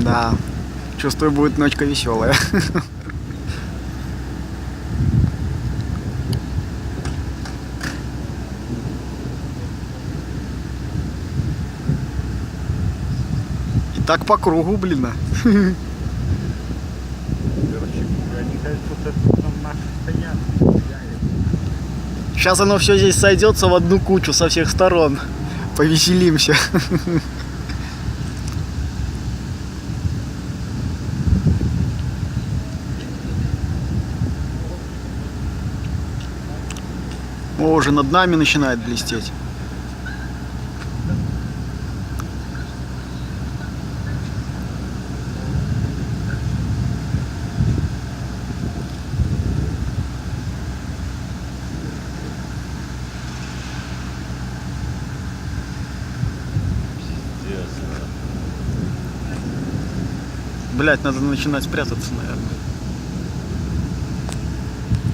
Да. Чувствую, будет ночка веселая. И так по кругу, блин. Короче, они кажется, вот это там наша стоянка. Сейчас оно все здесь сойдется в одну кучу со всех сторон. Повеселимся. О, уже над нами начинает блестеть. Блять, надо начинать прятаться, наверное.